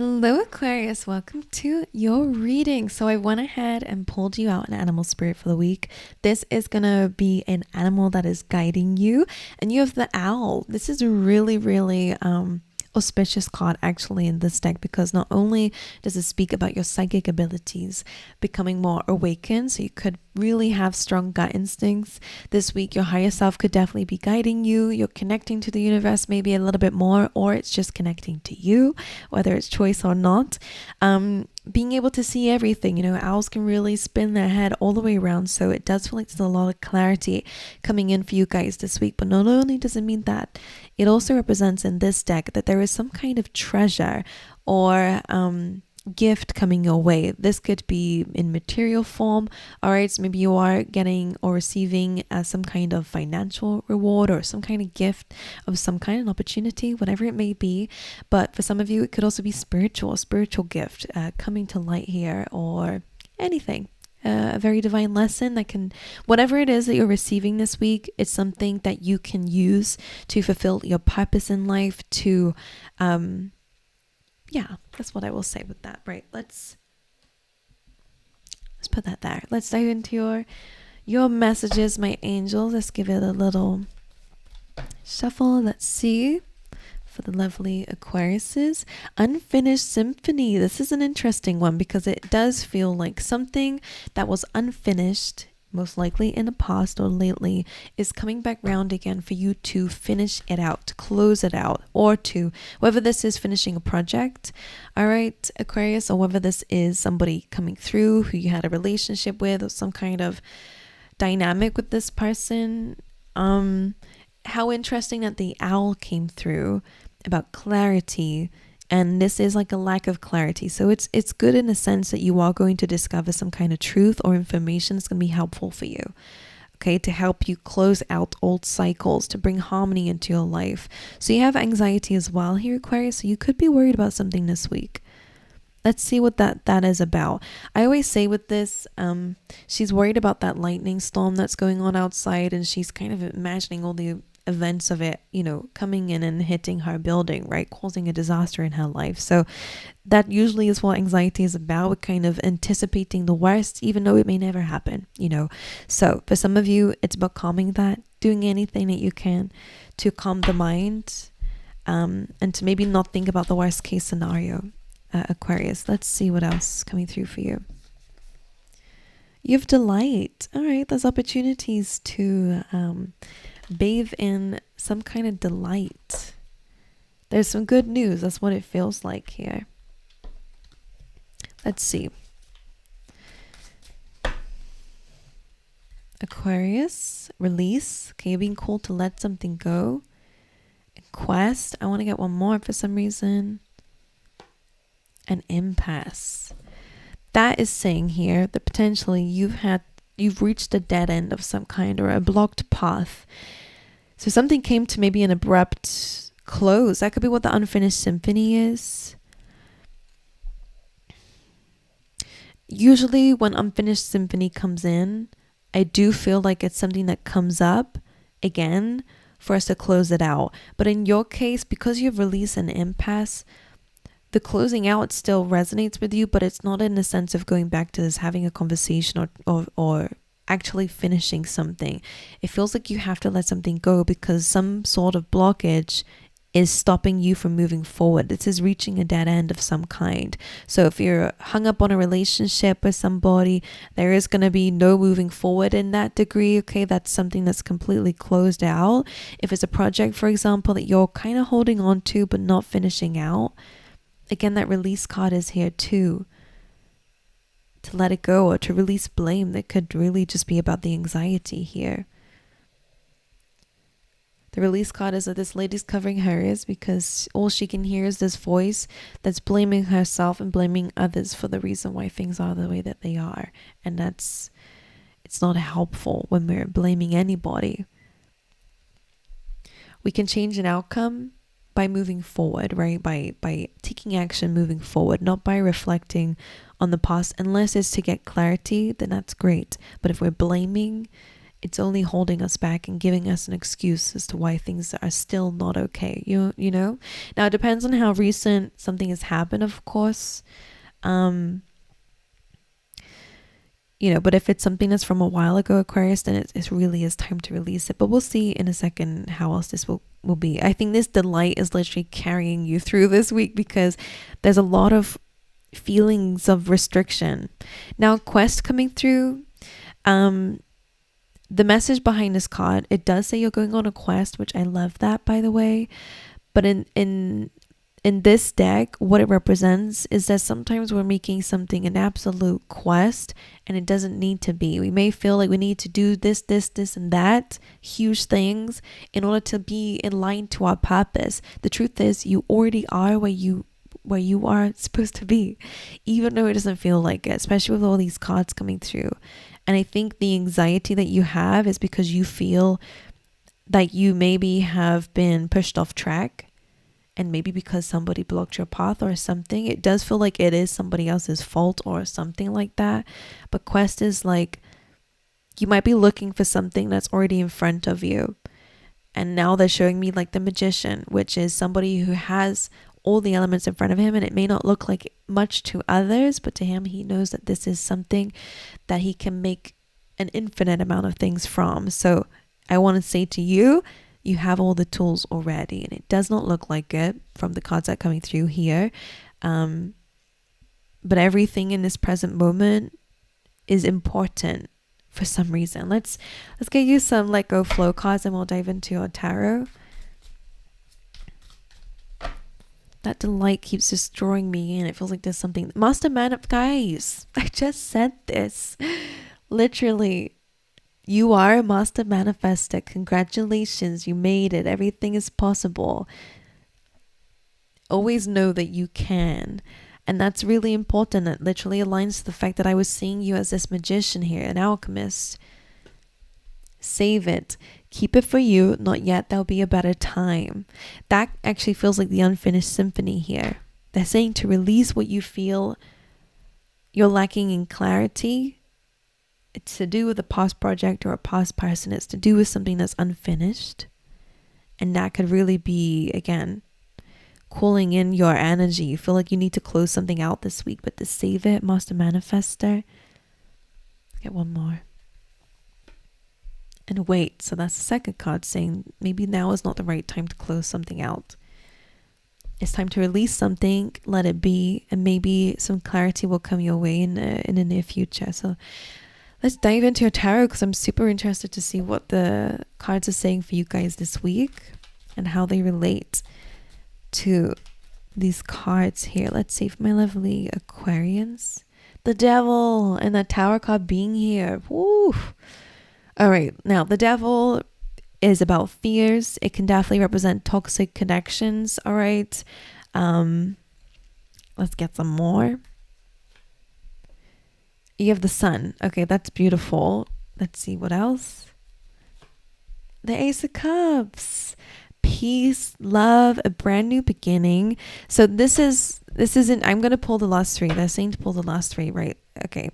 Hello Aquarius, welcome to your reading. So I went ahead and pulled you out an animal spirit for the week. This is gonna be an animal that is guiding you, and you have the owl. This is a really auspicious card actually in this deck, because not only does it speak about your psychic abilities becoming more awakened, so you could really have strong gut instincts this week. Your higher self could definitely be guiding you. You're connecting to the universe maybe a little bit more, or it's just connecting to you, whether it's choice or not. Being able to see everything, owls can really spin their head all the way around, so it does feel like there's a lot of clarity coming in for you guys this week. But not only does it mean that, it also represents in this deck that there is some kind of treasure or gift coming your way. This could be in material form. All right, so maybe you are getting or receiving some kind of financial reward or some kind of gift of some kind of opportunity, whatever it may be. But for some of you, it could also be spiritual gift coming to light here, or anything. A very divine lesson that can, whatever it is that you're receiving this week, it's something that you can use to fulfill your purpose in life, to yeah, that's what I will say with that. Right, let's put that there. Let's dive into your messages, my angels. Let's give it a little shuffle. Let's see. For the lovely Aquariuses, unfinished symphony. This is an interesting one because it does feel like something that was unfinished, most likely in the past or lately, is coming back round again for you to finish it out, to close it out, or to, whether this is finishing a project, all right, Aquarius, or whether this is somebody coming through who you had a relationship with, or some kind of dynamic with this person. How interesting that the owl came through about clarity, and this is like a lack of clarity, so it's good in a sense that you are going to discover some kind of truth or information that's going to be helpful for you, okay, to help you close out old cycles, to bring harmony into your life. So you have anxiety as well here, Aquarius, so you could be worried about something this week. Let's see what that is about. I always say with this, she's worried about that lightning storm that's going on outside, and she's kind of imagining all the events of it, coming in and hitting her building, right, causing a disaster in her life. So that usually is what anxiety is about. We're kind of anticipating the worst, even though it may never happen, So for some of you, it's about calming that, doing anything that you can to calm the mind, and to maybe not think about the worst case scenario, Aquarius. Let's see what else is coming through for you. You have delight. All right, there's opportunities to bathe in some kind of delight. There's some good news. That's what it feels like here. Let's see. Aquarius, release. Okay, you're being called to let something go. Quest. I want to get one more for some reason. An impasse. That is saying here that potentially you've reached a dead end of some kind, or a blocked path. So something came to maybe an abrupt close. That could be what the unfinished symphony is. Usually when unfinished symphony comes in, I do feel like it's something that comes up again for us to close it out. But in your case, because you've released an impasse, the closing out still resonates with you, but it's not in the sense of going back to this, having a conversation or actually finishing something. It feels like you have to let something go because some sort of blockage is stopping you from moving forward. This is reaching a dead end of some kind. So if you're hung up on a relationship with somebody, there is going to be no moving forward in that degree. Okay, that's something that's completely closed out. If it's a project, for example, that you're kind of holding on to but not finishing out, again, that release card is here too. To let it go, or to release blame. That could really just be about the anxiety here. The release card is that this lady's covering her ears because all she can hear is this voice that's blaming herself and blaming others for the reason why things are the way that they are. And it's not helpful when we're blaming anybody. We can change an outcome by moving forward, right? By taking action, moving forward, not by reflecting on the past. Unless it's to get clarity, then that's great. But if we're blaming, it's only holding us back and giving us an excuse as to why things are still not okay. You know? Now, it depends on how recent something has happened, of course. But if it's something that's from a while ago, Aquarius, then it really is time to release it. But we'll see in a second how else this will be. I think this delight is literally carrying you through this week because there's a lot of feelings of restriction. Now, quest coming through. The message behind this card, it does say you're going on a quest, which I love that, by the way. But in this deck, what it represents is that sometimes we're making something an absolute quest and it doesn't need to be. We may feel like we need to do this, and that, huge things, in order to be in line to our purpose. The truth is, you already are where you are supposed to be, even though it doesn't feel like it, especially with all these cards coming through. And I think the anxiety that you have is because you feel like you maybe have been pushed off track, and maybe because somebody blocked your path or something. It does feel like it is somebody else's fault or something like that. But quest is like, you might be looking for something that's already in front of you. And now they're showing me like the magician, which is somebody who has all the elements in front of him, and it may not look like much to others, but to him, he knows that this is something that he can make an infinite amount of things from. So I want to say to you, you have all the tools already, and it does not look like it from the cards that are coming through here. But everything in this present moment is important for some reason. Let's get you some let go flow cards, and we'll dive into your tarot. That delight keeps just drawing me in. It feels like there's something. Master Man up, guys. I just said this. Literally, you are a master manifester. Congratulations. You made it. Everything is possible. Always know that you can. And that's really important. It literally aligns to the fact that I was seeing you as this magician here, an alchemist. Save it. Keep it for you. Not yet. There'll be a better time. That actually feels like the unfinished symphony here. They're saying to release what you feel you're lacking in clarity. It's to do with a past project or a past person. It's to do with something that's unfinished. And that could really be, again, cooling in your energy. You feel like you need to close something out this week, but to save it, Master Manifester. Get one more. And wait. So that's the second card saying maybe now is not the right time to close something out. It's time to release something, let it be, and maybe some clarity will come your way in the near future. So let's dive into your tarot, because I'm super interested to see what the cards are saying for you guys this week and how they relate to these cards here. Let's see, for my lovely Aquarians. The Devil and the Tower card being here. Woo! All right, now the Devil is about fears. It can definitely represent toxic connections. All right, let's get some more. You have the Sun. Okay, that's beautiful. Let's see what else. The Ace of Cups. Peace, love, a brand new beginning. So this isn't, I'm going to pull the last three. They're saying to pull the last three, right? Okay.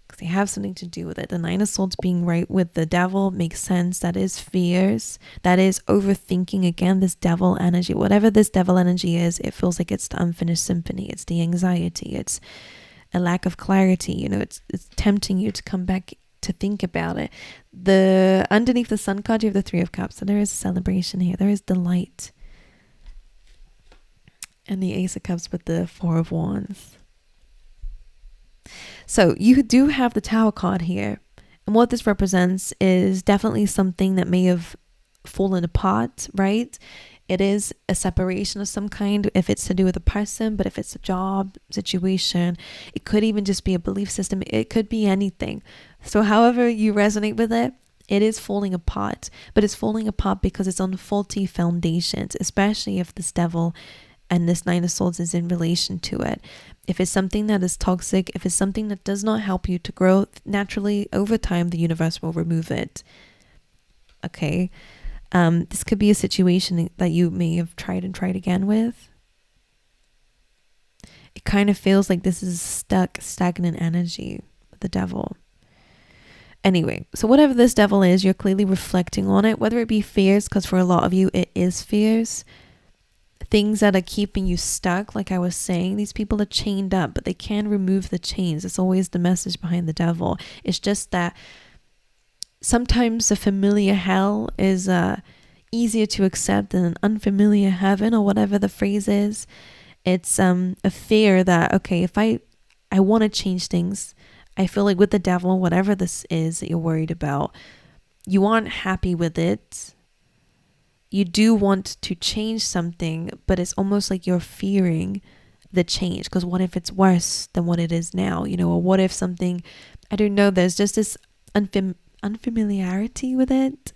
Because they have something to do with it. The Nine of Swords being right with the Devil makes sense. That is fears. That is overthinking. Again, this devil energy. Whatever this devil energy is, it feels like it's the unfinished symphony. It's the anxiety. It's a lack of clarity. You know, it's tempting you to come back to think about it. The underneath the Sun card, you have the Three of Cups. So there is a celebration here. There is delight. And the Ace of Cups with the Four of Wands. So you do have the Tower card here. And what this represents is definitely something that may have fallen apart, right? It is a separation of some kind, if it's to do with a person, but if it's a job situation, it could even just be a belief system. It could be anything. So however you resonate with it, it is falling apart, but it's falling apart because it's on faulty foundations, especially if this Devil and this Nine of Swords is in relation to it. If it's something that is toxic, if it's something that does not help you to grow, naturally over time, the universe will remove it. Okay. This could be a situation that you may have tried and tried again with. It kind of feels like this is stagnant energy with the Devil. Anyway, so whatever this devil is, you're clearly reflecting on it, whether it be fears, because for a lot of you, it is fears. Things that are keeping you stuck, like I was saying, these people are chained up, but they can remove the chains. It's always the message behind the devil. It's just that sometimes a familiar hell is easier to accept than an unfamiliar heaven, or whatever the phrase is. It's a fear that, okay, if I want to change things, I feel like with the devil, whatever this is that you're worried about, you aren't happy with it. You do want to change something, but it's almost like you're fearing the change, because what if it's worse than what it is now, or what if something, I don't know, there's just this unfamiliarity with it.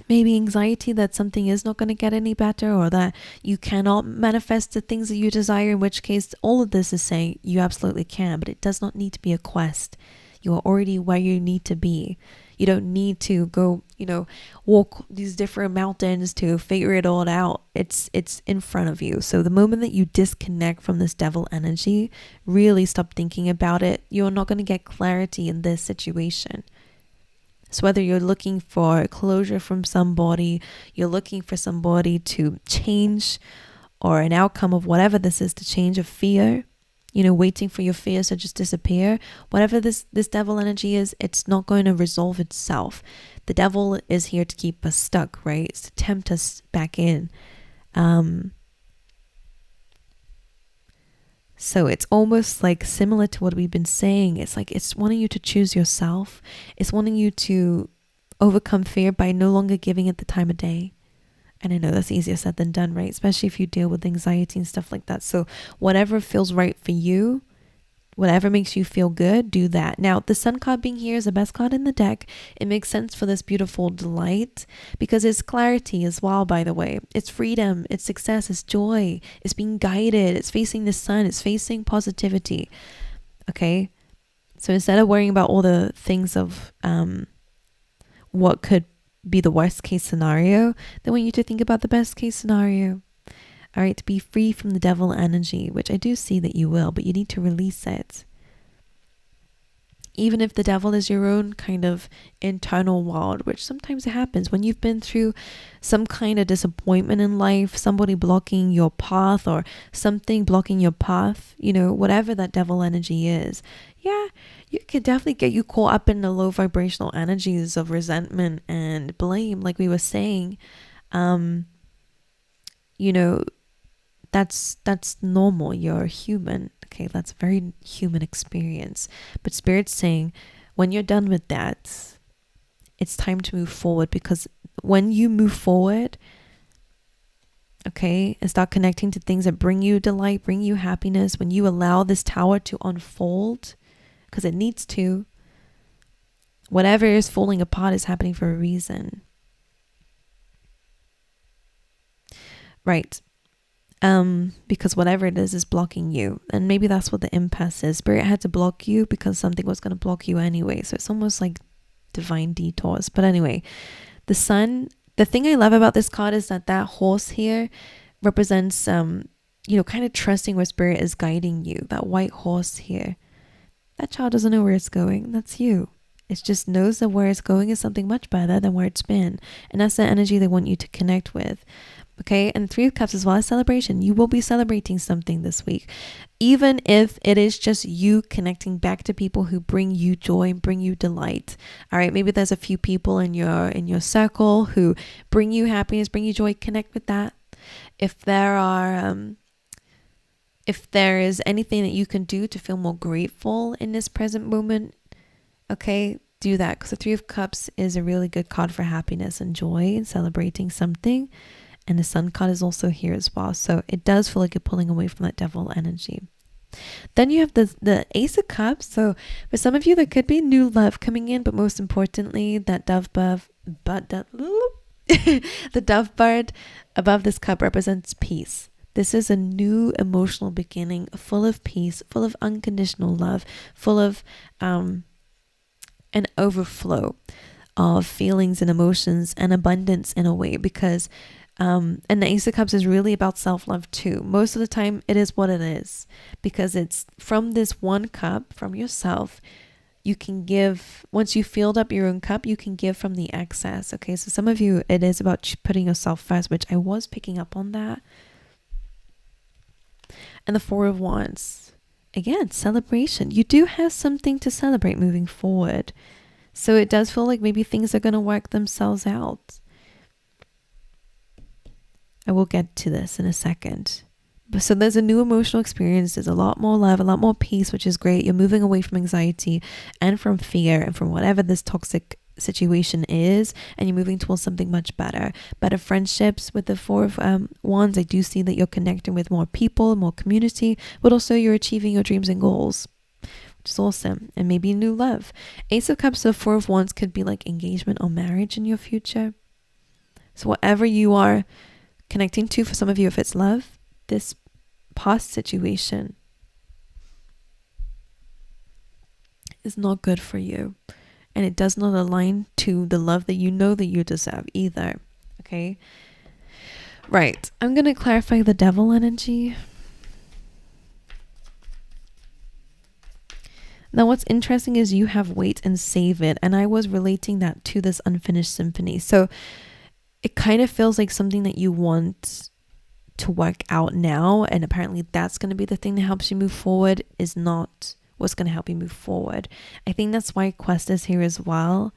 Maybe anxiety that something is not going to get any better, or that you cannot manifest the things that you desire, in which case all of this is saying you absolutely can, but it does not need to be a quest. You are already where you need to be. You don't need to go, walk these different mountains to figure it all out. It's in front of you. So the moment that you disconnect from this devil energy, really stop thinking about it, you're not going to get clarity in this situation. So whether you're looking for closure from somebody, you're looking for somebody to change, or an outcome of whatever this is to change, a fear, waiting for your fears to just disappear, whatever this devil energy is, it's not going to resolve itself. The devil is here to keep us stuck, right? It's to tempt us back in. So it's almost like similar to what we've been saying. It's like it's wanting you to choose yourself. It's wanting you to overcome fear by no longer giving it the time of day. And I know that's easier said than done, right? Especially if you deal with anxiety and stuff like that. So whatever feels right for you, whatever makes you feel good, do that. Now, the Sun card being here is the best card in the deck. It makes sense for this beautiful delight, because it's clarity as well, by the way. It's freedom, it's success, it's joy, it's being guided, it's facing the sun, it's facing positivity. Okay? So instead of worrying about all the things of what could be the worst case scenario, they want you to think about the best case scenario. All right, to be free from the devil energy, which I do see that you will, but you need to release it. Even if the devil is your own kind of internal world, which sometimes it happens when you've been through some kind of disappointment in life, somebody blocking your path, or something blocking your path, whatever that devil energy is. Yeah, you could definitely get you caught up in the low vibrational energies of resentment and blame, like we were saying. That's normal. You're human. Okay, that's a very human experience. But Spirit's saying, when you're done with that, it's time to move forward, because when you move forward, okay, and start connecting to things that bring you delight, bring you happiness, when you allow this tower to unfold, because it needs to, whatever is falling apart is happening for a reason. Right. Because whatever it is blocking you. And maybe that's what the impasse is. Spirit had to block you because something was going to block you anyway. So it's almost like divine detours. But anyway, the sun, the thing I love about this card is that horse here represents, kind of trusting where Spirit is guiding you. That white horse here. That child doesn't know where it's going. That's you. It just knows that where it's going is something much better than where it's been. And that's the energy they want you to connect with. Okay, and Three of Cups as well as celebration. You will be celebrating something this week, even if it is just you connecting back to people who bring you joy, bring you delight. All right, maybe there's a few people in your circle who bring you happiness, bring you joy. Connect with that. If there is anything that you can do to feel more grateful in this present moment, okay, do that, because the Three of Cups is a really good card for happiness and joy and celebrating something. And the Sun card is also here as well. So it does feel like you're pulling away from that devil energy. Then you have the Ace of Cups. So for some of you, there could be new love coming in. But most importantly, that the dove bird above this cup represents peace. This is a new emotional beginning, full of peace, full of unconditional love, full of an overflow of feelings and emotions and abundance in a way, because and the Ace of Cups is really about self-love too. Most of the time it is what it is, because it's from this one cup, from yourself, you can give, once you filled up your own cup, you can give from the excess. Okay, so some of you, it is about putting yourself first, which I was picking up on that. And the Four of Wands, again, celebration. You do have something to celebrate moving forward. So it does feel like maybe things are going to work themselves out. I will get to this in a second. But so there's a new emotional experience. There's a lot more love, a lot more peace, which is great. You're moving away from anxiety and from fear and from whatever this toxic situation is, and you're moving towards something much better. Better friendships with the Four of Wands. I do see that you're connecting with more people, more community, but also you're achieving your dreams and goals, which is awesome. And maybe new love. Ace of Cups, the Four of Wands could be like engagement or marriage in your future. So whatever you are connecting to, for some of you, if it's love, this past situation is not good for you, and it does not align to the love that you know that you deserve either. Okay, right, I'm going to clarify the Devil energy. Now what's interesting is you have wait and save it, and I was relating that to this unfinished symphony. So it kind of feels like something that you want to work out now, and apparently that's going to be the thing that helps you move forward, is not what's going to help you move forward. I think that's why Quest is here as well.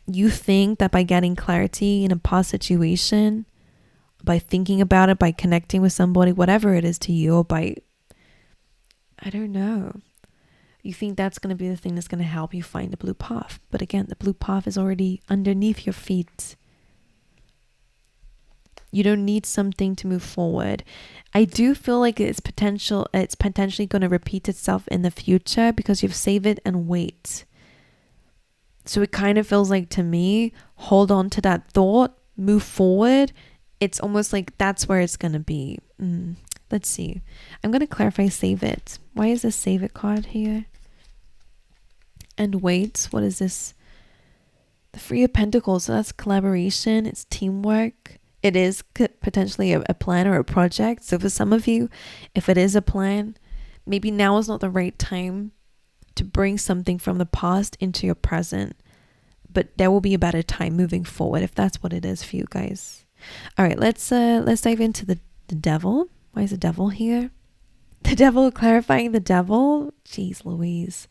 You think that by getting clarity in a past situation, by thinking about it, by connecting with somebody, whatever it is to you, or by, I don't know, you think that's going to be the thing that's going to help you find the blue path. But again, the blue path is already underneath your feet. You don't need something to move forward. I do feel like it's potentially going to repeat itself in the future because you've saved it and wait. So it kind of feels like, to me, hold on to that thought, move forward. It's almost like that's where it's going to be. Let's see. I'm going to clarify save it. Why is this save it card here? And wait, what is this? The Three of Pentacles. So that's collaboration. It's teamwork. It is potentially a plan or a project. So for some of you, if it is a plan, maybe now is not the right time to bring something from the past into your present. But there will be a better time moving forward if that's what it is for you guys. All right, let's dive into the Devil. Why is the Devil here? The Devil, clarifying the Devil. Jeez Louise.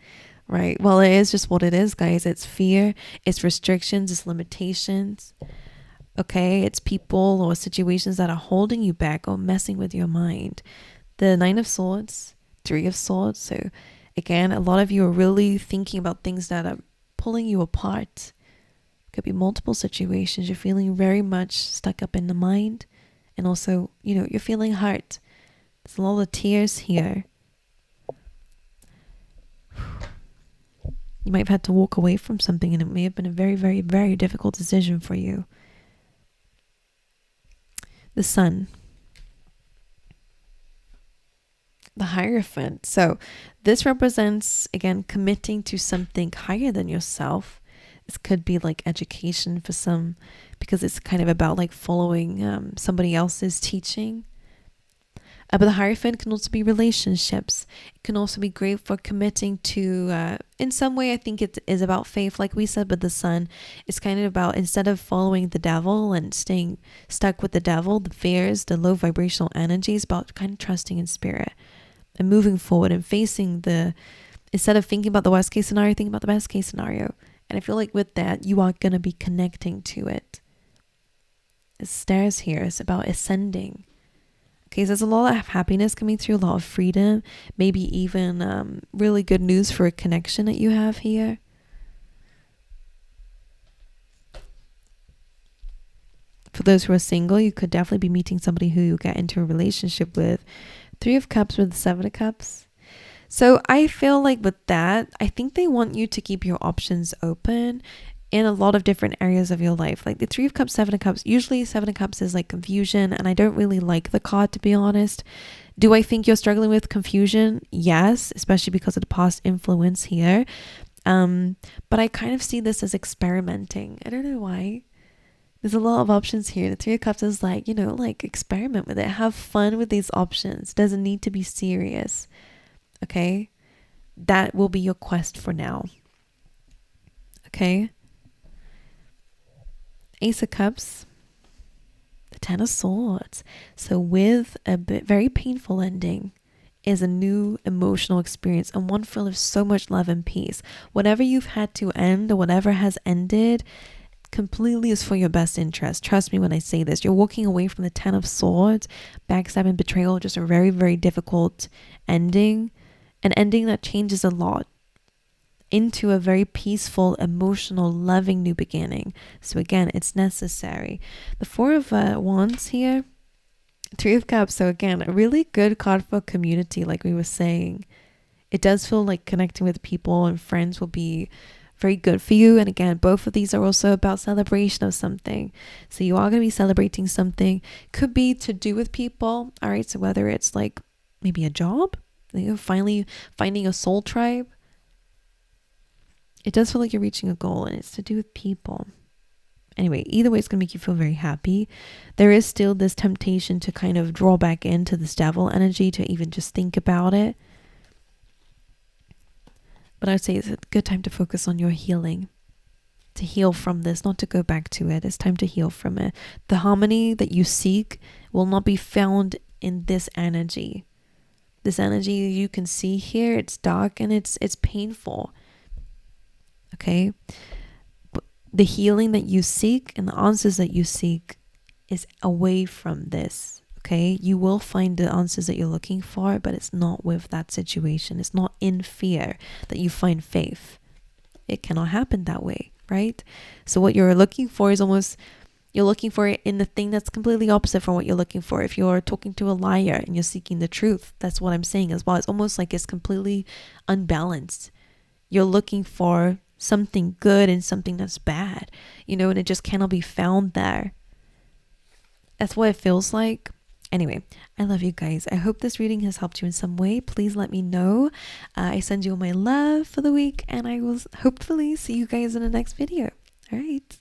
Right. Well, it is just what it is, guys. It's fear. It's restrictions. It's limitations. Okay, it's people or situations that are holding you back or messing with your mind. The Nine of Swords, Three of Swords. So again, a lot of you are really thinking about things that are pulling you apart. Could be multiple situations. You're feeling very much stuck up in the mind. And also, you're feeling hurt. There's a lot of tears here. You might have had to walk away from something, and it may have been a very, very, very difficult decision for you. The Sun. The Hierophant. So this represents, again, committing to something higher than yourself. This could be like education for some, because it's kind of about like following somebody else's teaching. But the Hierophant can also be relationships. It can also be great for committing to, in some way, I think it is about faith, like we said, but the Sun is kind of about, instead of following the devil and staying stuck with the devil, the fears, the low vibrational energies, about kind of trusting in spirit and moving forward and facing instead of thinking about the worst case scenario, thinking about the best case scenario. And I feel like with that, you are going to be connecting to it. The stairs here is about ascending. Okay, so there's a lot of happiness coming through, a lot of freedom, maybe even really good news for a connection that you have here. For those who are single, you could definitely be meeting somebody who you get into a relationship with. Three of Cups with the Seven of Cups. So I feel like with that, I think they want you to keep your options open in a lot of different areas of your life. Like the Three of Cups, Seven of Cups, usually Seven of Cups is like confusion, and I don't really like the card, to be honest. Do I think you're struggling with confusion? Yes, especially because of the past influence here. But I kind of see this as experimenting. I don't know why. There's a lot of options here. The Three of Cups is like, like experiment with it. Have fun with these options. Doesn't need to be serious. Okay? That will be your quest for now. Okay. Ace of Cups. The Ten of Swords. So with a very painful ending is a new emotional experience, and one full of so much love and peace. Whatever you've had to end or whatever has ended completely is for your best interest. Trust me when I say this. You're walking away from the Ten of Swords, backstabbing, betrayal, just a very, very difficult ending, an ending that changes a lot into a very peaceful, emotional, loving new beginning. So again, it's necessary. The Four of Wands here, Three of Cups. So again, a really good card for community, like we were saying. It does feel like connecting with people and friends will be very good for you. And again, both of these are also about celebration of something. So you are going to be celebrating something. Could be to do with people. All right. So whether it's like maybe a job, finally finding a soul tribe. It does feel like you're reaching a goal, and it's to do with people. Anyway, either way, it's going to make you feel very happy. There is still this temptation to kind of draw back into this devil energy, to even just think about it. But I'd say it's a good time to focus on your healing, to heal from this, not to go back to it. It's time to heal from it. The harmony that you seek will not be found in this energy. This energy you can see here, it's dark and it's painful. Okay? But the healing that you seek and the answers that you seek is away from this. Okay? You will find the answers that you're looking for, but it's not with that situation. It's not in fear that you find faith. It cannot happen that way, right? So what you're looking for is almost, you're looking for it in the thing that's completely opposite from what you're looking for. If you're talking to a liar and you're seeking the truth, that's what I'm saying as well. It's almost like it's completely unbalanced. You're looking for something good and something that's bad, and it just cannot be found there. That's what it feels like. Anyway, I love you guys. I hope this reading has helped you in some way. Please let me know. I send you all my love for the week, and I will hopefully see you guys in the next video. All right.